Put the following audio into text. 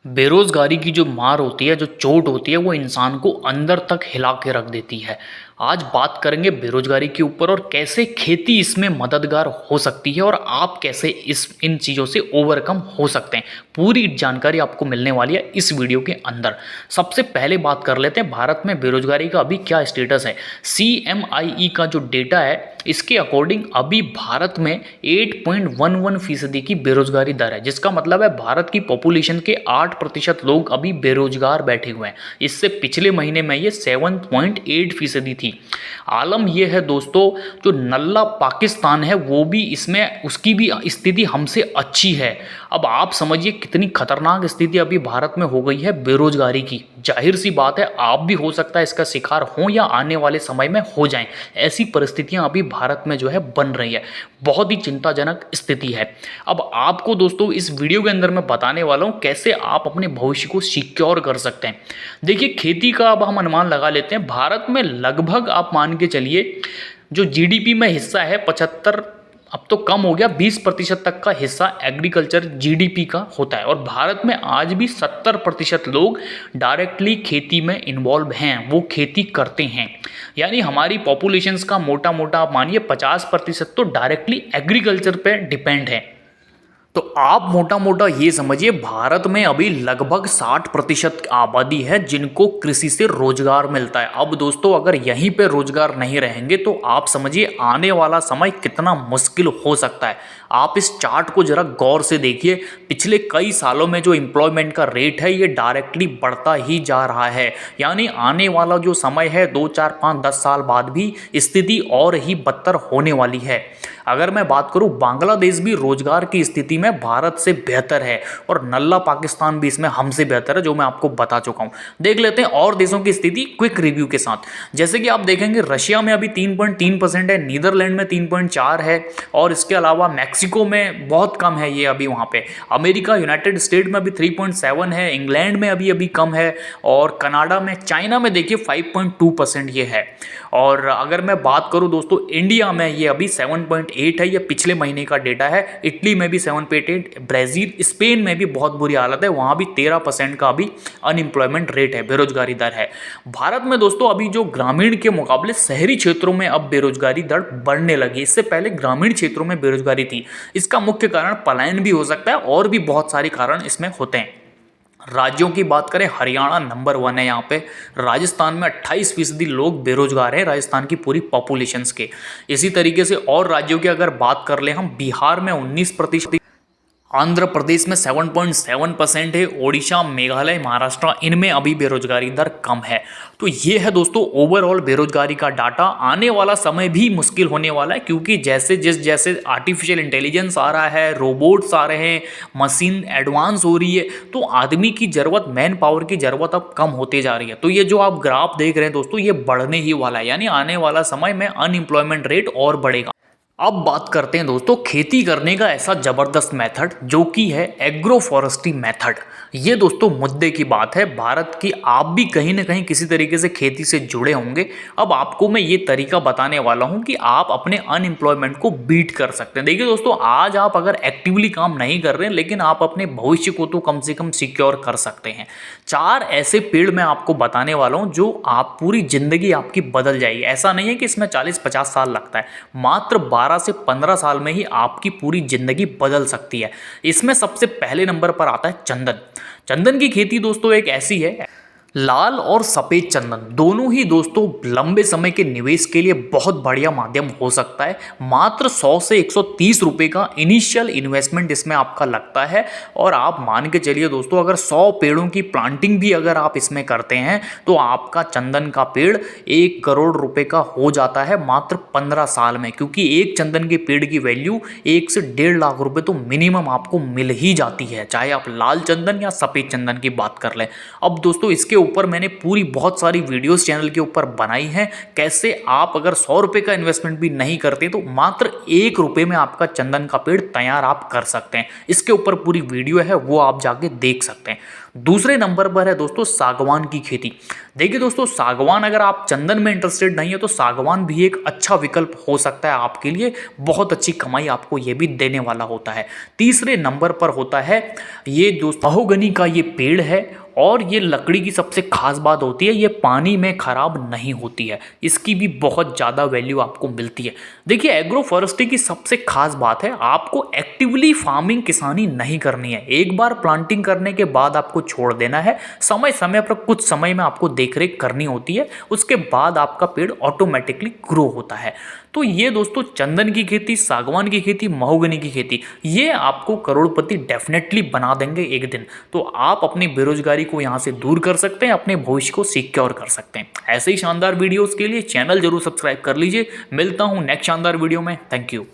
बेरोज़गारी की जो मार होती है, जो चोट होती है, वो इंसान को अंदर तक हिला के रख देती है। आज बात करेंगे बेरोज़गारी के ऊपर और कैसे खेती इसमें मददगार हो सकती है और आप कैसे इस इन चीज़ों से ओवरकम हो सकते हैं। पूरी जानकारी आपको मिलने वाली है इस वीडियो के अंदर। सबसे पहले बात कर लेते हैं भारत में बेरोज़गारी का अभी क्या स्टेटस है। CMIE का जो डेटा है, इसके अकॉर्डिंग अभी भारत में 8.11% की बेरोजगारी दर है, जिसका मतलब है भारत की पॉपुलेशन के 8% लोग अभी बेरोजगार बैठे हुए हैं। इससे पिछले महीने में ये 7.8% थी। आलम यह है दोस्तों, जो नल्ला पाकिस्तान है वो भी इसमें, उसकी भी स्थिति हमसे अच्छी है। अब आप समझिए कितनी खतरनाक स्थिति अभी भारत में हो गई है बेरोजगारी की। जाहिर सी बात है आप भी हो सकता है इसका शिकार हों या आने वाले समय में हो जाएं। ऐसी परिस्थितियां अभी भारत में जो है बन रही है। बहुत ही चिंताजनक स्थिति है। अब आपको दोस्तों इस वीडियो के अंदर मैं बताने वाला हूं कैसे आप अपने भविष्य को सिक्योर कर सकते हैं। देखिए खेती का अब हम अनुमान लगा लेते हैं। भारत में लगभग आप मान के चलिए जो जीडीपी में हिस्सा है 75, अब तो कम हो गया, 20% तक का हिस्सा एग्रीकल्चर जीडीपी का होता है। और भारत में आज भी 70% लोग डायरेक्टली खेती में इन्वॉल्व हैं, वो खेती करते हैं। यानी हमारी पॉपुलेशंस का मोटा मोटा आप मानिए 50% तो डायरेक्टली एग्रीकल्चर पे डिपेंड है। तो आप मोटा मोटा ये समझिए भारत में अभी लगभग 60% आबादी है जिनको कृषि से रोजगार मिलता है। अब दोस्तों अगर यहीं पे रोजगार नहीं रहेंगे तो आप समझिए आने वाला समय कितना मुश्किल हो सकता है। आप इस चार्ट को जरा गौर से देखिए। पिछले कई सालों में जो एम्प्लॉयमेंट का रेट है ये डायरेक्टली बढ़ता ही जा रहा है। यानी आने वाला जो समय है 2, 4, 5, 10 साल बाद भी स्थिति और ही बदतर होने वाली है। अगर मैं बात करूं, बांग्लादेश भी रोजगार की स्थिति में भारत से बेहतर है और नल्ला पाकिस्तान भी इसमें हमसे बेहतर है, जो मैं आपको बता चुका हूं। देख लेते हैं और देशों की स्थिति क्विक रिव्यू के साथ। जैसे कि आप देखेंगे रशिया में अभी 3.3% है, नीदरलैंड में 3.4 है और इसके अलावा मैक्सिको में बहुत कम है ये अभी वहाँ पे। अमेरिका यूनाइटेड स्टेट में अभी 3.7 है, इंग्लैंड में अभी अभी कम है और कनाडा में, चाइना में देखिए 5.2% ये है। और अगर मैं बात करूं दोस्तों इंडिया में ये अभी 7.8 है, ये पिछले महीने का डेटा है। इटली में भी 7.8, ब्राज़ील, स्पेन में भी बहुत बुरी हालत है, वहाँ भी 13% का अभी अनएम्प्लॉयमेंट रेट है, बेरोजगारी दर है। भारत में दोस्तों अभी जो ग्रामीण के मुकाबले शहरी क्षेत्रों में अब बेरोजगारी दर बढ़ने लगी। इससे पहले ग्रामीण क्षेत्रों में बेरोजगारी थी। इसका मुख्य कारण पलायन भी हो सकता है और भी बहुत सारे कारण इसमें होते हैं। राज्यों की बात करें, हरियाणा नंबर 1 है यहाँ पे। राजस्थान में 28% लोग बेरोजगार हैं, राजस्थान की पूरी पॉपुलेशंस के। इसी तरीके से और राज्यों की अगर बात कर लें हम, बिहार में 19%, आंध्र प्रदेश में 7.7% है, ओडिशा, मेघालय, महाराष्ट्र, इनमें अभी बेरोजगारी दर कम है। तो ये है दोस्तों ओवरऑल बेरोजगारी का डाटा। आने वाला समय भी मुश्किल होने वाला है क्योंकि जैसे आर्टिफिशियल इंटेलिजेंस आ रहा है, रोबोट्स आ रहे हैं, मशीन एडवांस हो रही है, तो आदमी की ज़रूरत, मैन पावर की ज़रूरत अब कम होते जा रही है। तो ये जो आप ग्राफ देख रहे हैं दोस्तों, ये बढ़ने ही वाला है। यानी आने वाला समय में अनएम्प्लॉयमेंट रेट और बढ़ेगा। अब बात करते हैं दोस्तों खेती करने का ऐसा ज़बरदस्त मेथड जो कि है एग्रो फॉरेस्ट्री मेथड। ये दोस्तों मुद्दे की बात है भारत की। आप भी कहीं ना कहीं किसी तरीके से खेती से जुड़े होंगे। अब आपको मैं ये तरीका बताने वाला हूँ कि आप अपने अनएम्प्लॉयमेंट को बीट कर सकते हैं। देखिए दोस्तों, आज आप अगर एक्टिवली काम नहीं कर रहे हैं लेकिन आप अपने भविष्य को तो कम से कम सिक्योर कर सकते हैं। 4 ऐसे पेड़ मैं आपको बताने वाला हूँ जो आप पूरी ज़िंदगी आपकी बदल जाएगी। ऐसा नहीं है कि इसमें 40-50 साल लगता है, मात्र 12 से 15 साल में ही आपकी पूरी जिंदगी बदल सकती है। इसमें सबसे पहले नंबर पर आता है चंदन। चंदन की खेती दोस्तों एक ऐसी है, लाल और सफ़ेद चंदन दोनों ही दोस्तों लंबे समय के निवेश के लिए बहुत बढ़िया माध्यम हो सकता है। मात्र 100 से 130 रुपये का इनिशियल इन्वेस्टमेंट इसमें आपका लगता है और आप मान के चलिए दोस्तों, अगर 100 पेड़ों की प्लांटिंग भी अगर आप इसमें करते हैं तो आपका चंदन का पेड़ 1 करोड़ रुपये का हो जाता है मात्र 15 साल में। क्योंकि एक चंदन के पेड़ की वैल्यू 1 से 1.5 लाख रुपये तो मिनिमम आपको मिल ही जाती है, चाहे आप लाल चंदन या सफ़ेद चंदन की बात कर लें। अब दोस्तों इसके ऊपर मैंने पूरी बहुत सारी वीडियोस चैनल के ऊपर बनाई हैं। कैसे आप अगर 100 रुपये का इन्वेस्टमेंट भी नहीं करते तो मात्र 1 रुपये में आपका चंदन का पेड़ तैयार आप कर सकते हैं। इसके ऊपर पूरी वीडियो है, वो आप जाके देख सकते हैं। दूसरे नंबर पर है दोस्तों सागवान की खेती। देखिए दोस्तों, सागवान अगर आप चंदन में इंटरेस्टेड नहीं है तो सागवान भी एक अच्छा विकल्प हो सकता है आपके लिए। बहुत अच्छी कमाई आपको ये भी देने वाला होता है। तीसरे नंबर पर होता है ये दोस्तों महोगनी का ये पेड़ है, और ये लकड़ी की सबसे खास बात होती है ये पानी में खराब नहीं होती है। इसकी भी बहुत ज़्यादा वैल्यू आपको मिलती है। देखिए, एग्रो फॉरेस्ट्री की सबसे खास बात है आपको एक्टिवली फार्मिंग किसानी नहीं करनी है। एक बार प्लांटिंग करने के बाद आपको छोड़ देना है। समय समय पर कुछ समय में आपको देखरेख करनी होती है, उसके बाद आपका पेड़ ऑटोमेटिकली ग्रो होता है। तो ये दोस्तों चंदन की खेती, सागवान की खेती, महोगनी की खेती, ये आपको करोड़पति डेफिनेटली बना देंगे एक दिन। तो आप अपनी बेरोजगारी को यहाँ से दूर कर सकते हैं, अपने भविष्य को सिक्योर कर सकते हैं। ऐसे ही शानदार वीडियोस के लिए चैनल जरूर सब्सक्राइब कर लीजिए। मिलता हूँ नेक्स्ट शानदार वीडियो में। Thank you.